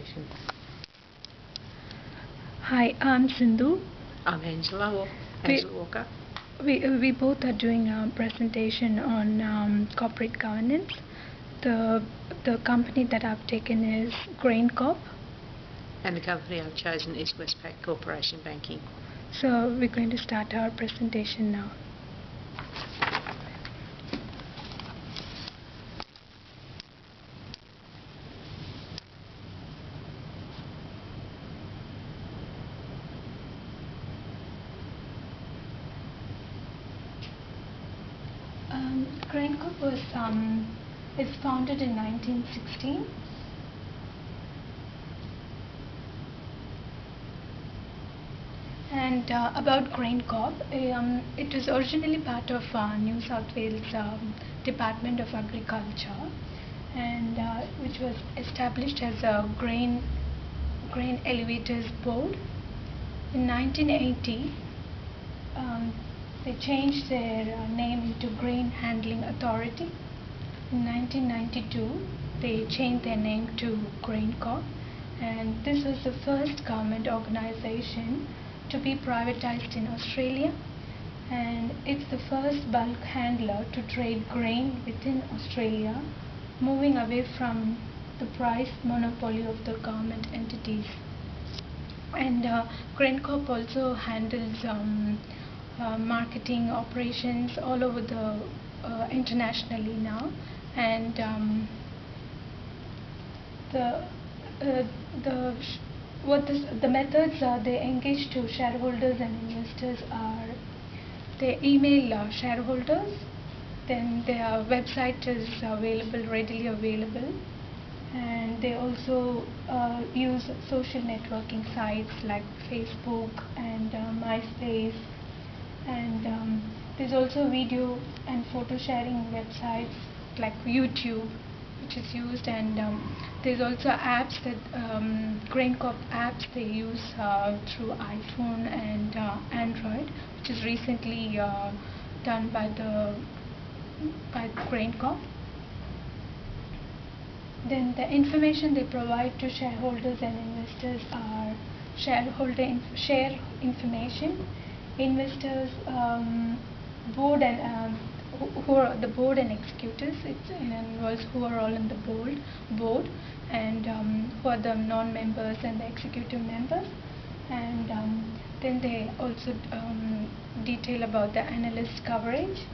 presentation. Hi, I'm Sindhu. I'm Angela Walker. We both are doing a presentation on corporate governance. The company that I've taken is GrainCorp. And the company I've chosen is Westpac Corporation Banking. So we're going to start our presentation now. GrainCorp is founded in 1916. And about GrainCorp, it was originally part of New South Wales Department of Agriculture, and which was established as a grain elevators board. In 1980, they changed their name into Grain Handling Authority. In 1992, they changed their name to GrainCorp, and this was the first government organization to be privatized in Australia, and it's the first bulk handler to trade grain within Australia, moving away from the price monopoly of the government entities. And GrainCorp also handles marketing operations all over the internationally now, and the methods they engage to shareholders and investors are they email shareholders, then their website is readily available, and they also use social networking sites like Facebook and MySpace, and there's also video and photo sharing websites like YouTube, which is used, and there's also apps that GrainCorp apps they use through iPhone and Android, which is recently done by GrainCorp. Then the information they provide to shareholders and investors are share information, investors, board and who are the board and executives. It involves who are all in the board, and who are the non-members and the executive members, and then they also detail about the analyst coverage.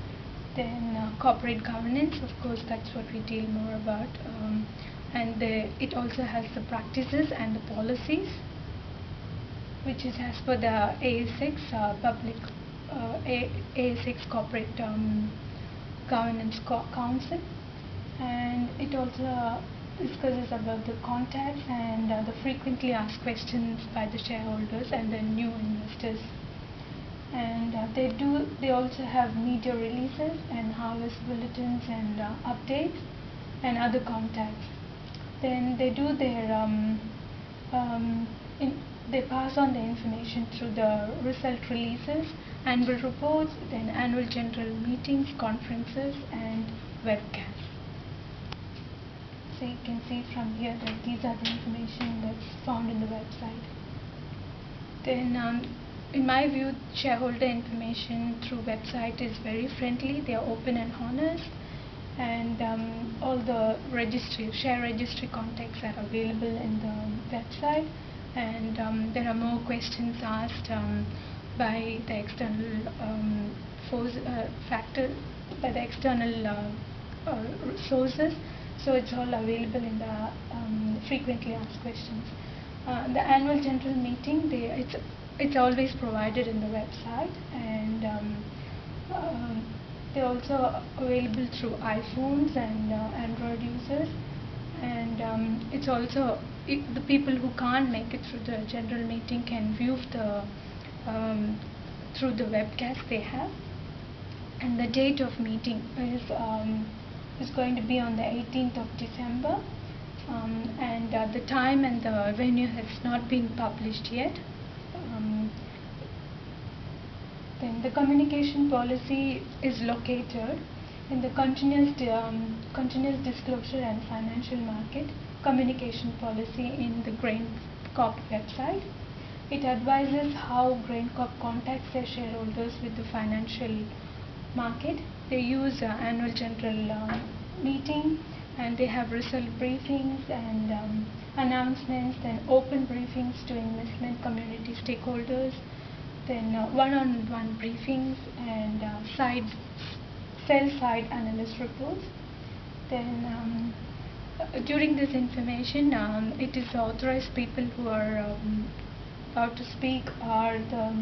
Then corporate governance, of course, that's what we deal more about, and it also has the practices and the policies, which is as per the ASX ASX Corporate Governance Council, and it also discusses about the contacts and the frequently asked questions by the shareholders and the new investors. And they also have media releases and harvest bulletins and updates and other contacts. Then they do their they pass on the information through the result releases, annual reports, then annual general meetings, conferences, and webcasts. So you can see from here that these are the information that's found in the website. Then in my view, shareholder information through website is very friendly. They are open and honest, and all the share registry contacts are available in the website, and there are more questions asked by the external sources, so it's all available in the frequently asked questions. The annual general meeting, it's always provided in the website, and they're also available through iPhones and Android users, and it's also the people who can't make it through the general meeting can view through the webcast they have. And the date of meeting is going to be on the 18th of December, and the time and the venue has not been published yet. Then the communication policy is located in the continuous disclosure and financial market communication policy in the Grain Corp website. It advises how Grain Corp contacts their shareholders with the financial market. They use annual general meeting, and they have result briefings and announcements, then open briefings to investment community stakeholders, then one-on-one briefings and sell-side analyst reports. Then during this information, it is authorized people who are about to speak are the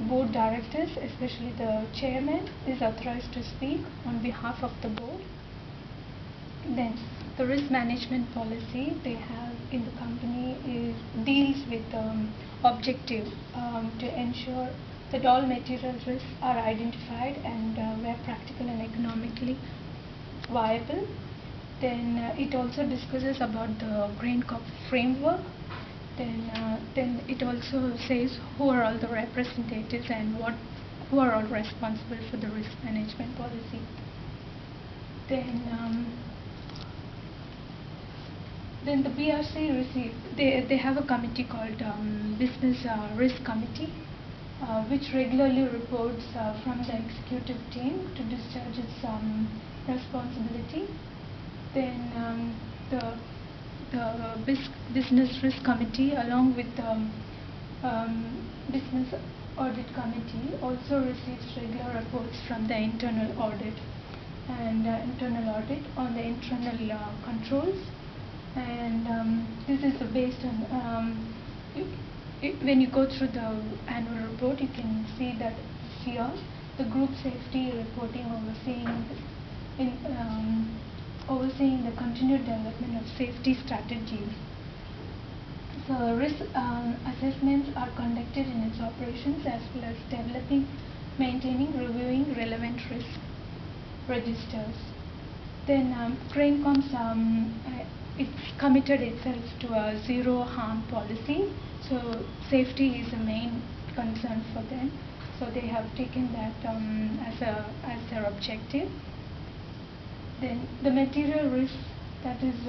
board directors, especially the chairman is authorized to speak on behalf of the board. Then the risk management policy they have in the company deals with objective to ensure that all material risks are identified and where practical and economically viable. Then it also discusses about the Grain Corp framework. Then it also says who are all the representatives and who are all responsible for the risk management policy. Then the BRC they have a committee called Business Risk Committee, which regularly reports from the executive team to discharge its responsibility. Then the Business Risk Committee, along with the Business Audit Committee, also receives regular reports from the internal audit on the internal controls. And this is based on when you go through the annual report, you can see that here the group safety reporting overseeing the continued development of safety strategies. So risk assessments are conducted in its operations as well as developing, maintaining, reviewing relevant risk registers. Then Grain Corp's it's committed itself to a zero harm policy. So safety is a main concern for them. So they have taken that as their objective. Then the material risk that is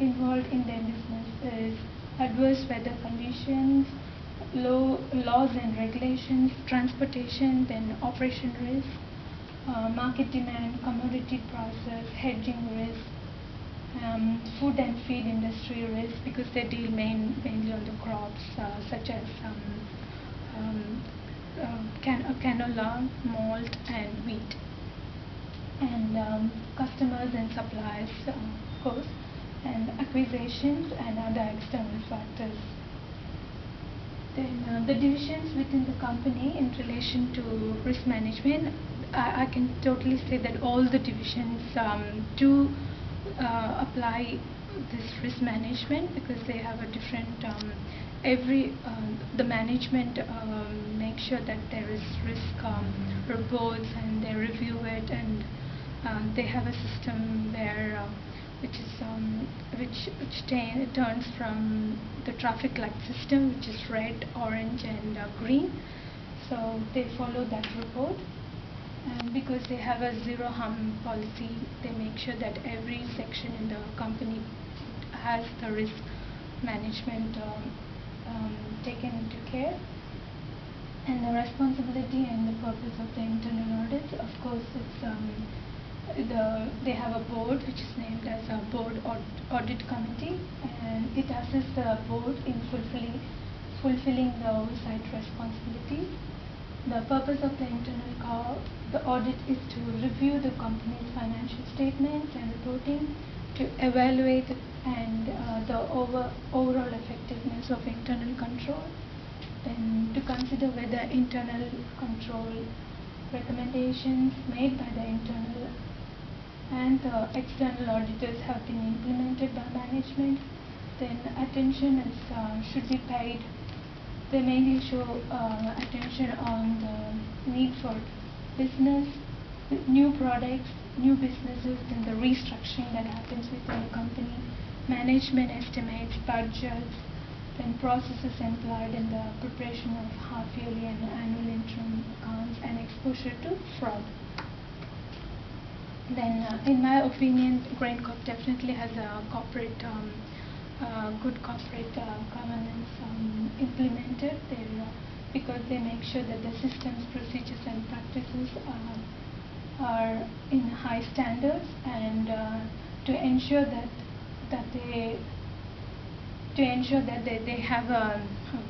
involved in their business is adverse weather conditions, laws and regulations, transportation, then operation risk, market demand, commodity prices, hedging risk, food and feed industry risk, because they deal mainly on the crops such as canola, malt and wheat. And customers and suppliers, of course, and acquisitions and other external factors. Then the divisions within the company in relation to risk management, I can totally say that all the divisions do apply this risk management, because they have a different the management makes sure that there is risk reports, and they review it, and they have a system where which turns from the traffic light system, which is red, orange and green. So they follow that report, and because they have a zero harm policy, they make sure that every section in the company has the risk management taken into care. And the responsibility and the purpose of the internal audits, of course, it's they have a board which is named as a board audit committee, and it assists the board in fulfilling the oversight responsibilities. The purpose of the the audit is to review the company's financial statements and reporting, to evaluate and the overall effectiveness of internal control, then to consider whether internal control recommendations made by the internal and the external auditors have been implemented by management. Then attention should be paid. They mainly show attention on the need for business, new products, new businesses, then the restructuring that happens within the company, management estimates, budgets, then processes employed in the preparation of half-yearly and annual interim accounts, and exposure to fraud. Then, in my opinion, GrainCorp definitely has a good corporate governance implemented there, because they make sure that the systems, procedures, and practices are in high standards, and to ensure that they have a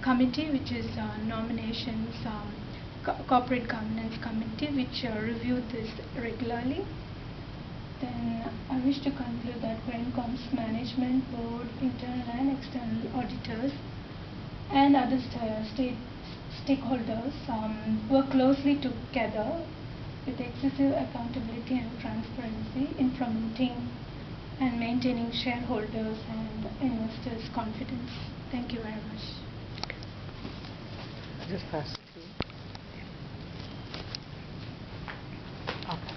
committee which is nominations corporate governance committee which review this regularly. Then I wish to conclude that GrainCorp's management, board, internal and external auditors and other stakeholders work closely together with excessive accountability and transparency in promoting and maintaining shareholders and investors' confidence. Thank you very much. Just pass it to you. Okay.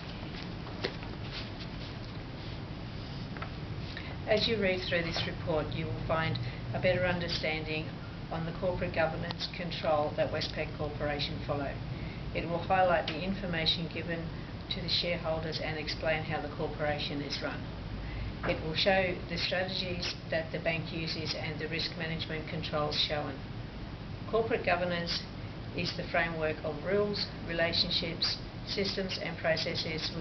As you read through this report, you will find a better understanding on the corporate governance control that Westpac Corporation follow. It will highlight the information given to the shareholders and explain how the corporation is run. It will show the strategies that the bank uses and the risk management controls shown. Corporate governance is the framework of rules, relationships, systems and processes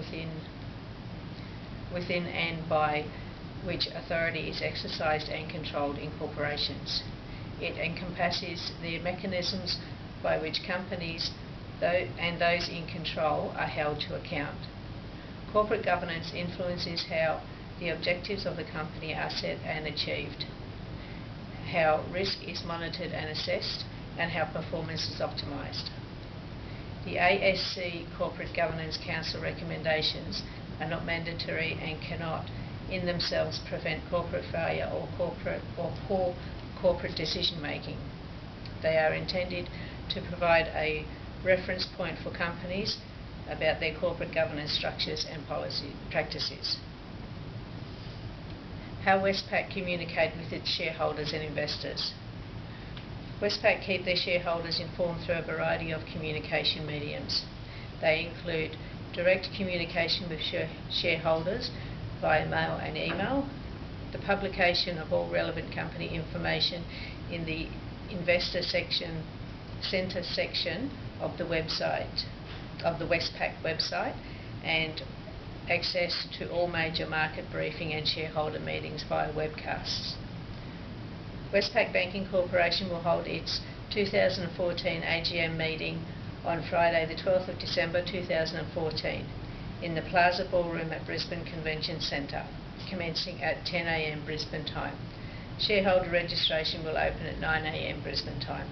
within and by which authority is exercised and controlled in corporations. It encompasses the mechanisms by which companies and those in control are held to account. Corporate governance influences how the objectives of the company are set and achieved, how risk is monitored and assessed, and how performance is optimised. The ASC Corporate Governance Council recommendations are not mandatory and cannot in themselves prevent corporate failure or poor corporate decision making. They are intended to provide a reference point for companies about their corporate governance structures and policy practices. How Westpac communicate with its shareholders and investors. Westpac keep their shareholders informed through a variety of communication mediums. They include direct communication with shareholders via mail and email, the publication of all relevant company information in the Investor Centre section of the website, of the Westpac website, and access to all major market briefing and shareholder meetings via webcasts. Westpac Banking Corporation will hold its 2014 AGM meeting on Friday the 12th of December 2014 in the Plaza Ballroom at Brisbane Convention Centre, commencing at 10 a.m. Brisbane time. Shareholder registration will open at 9 a.m. Brisbane time.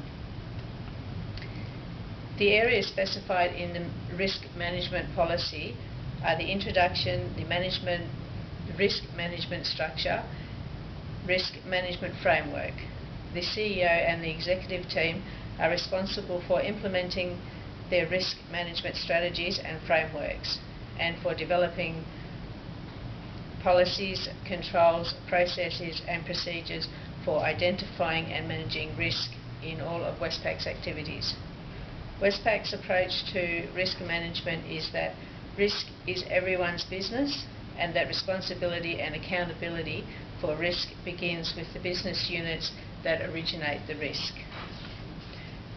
The areas specified in the risk management policy are the introduction, the risk management structure, risk management framework. The CEO and the executive team are responsible for implementing their risk management strategies and frameworks, and for developing policies, controls, processes and procedures for identifying and managing risk in all of Westpac's activities. Westpac's approach to risk management is that risk is everyone's business, and that responsibility and accountability for risk begins with the business units that originate the risk.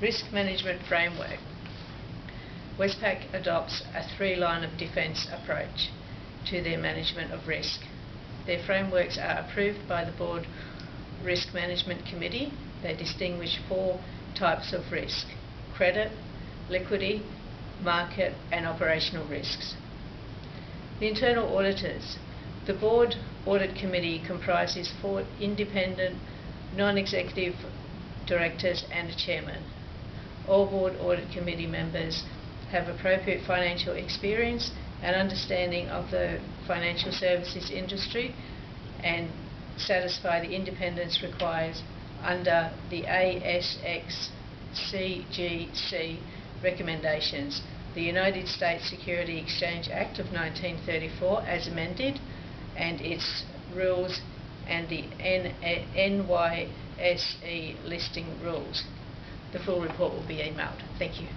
Risk management framework. Westpac adopts a three-line of defence approach to their management of risk. Their frameworks are approved by the Board Risk Management Committee. They distinguish four types of risk: credit, liquidity, market and operational risks. The internal auditors. The Board Audit Committee comprises 4 independent, non-executive directors and a chairman. All Board Audit Committee members have appropriate financial experience and understanding of the financial services industry and satisfy the independence required under the ASX CGC recommendations, the United States Security Exchange Act of 1934 as amended, and its rules, and the NYSE listing rules. The full report will be emailed. Thank you.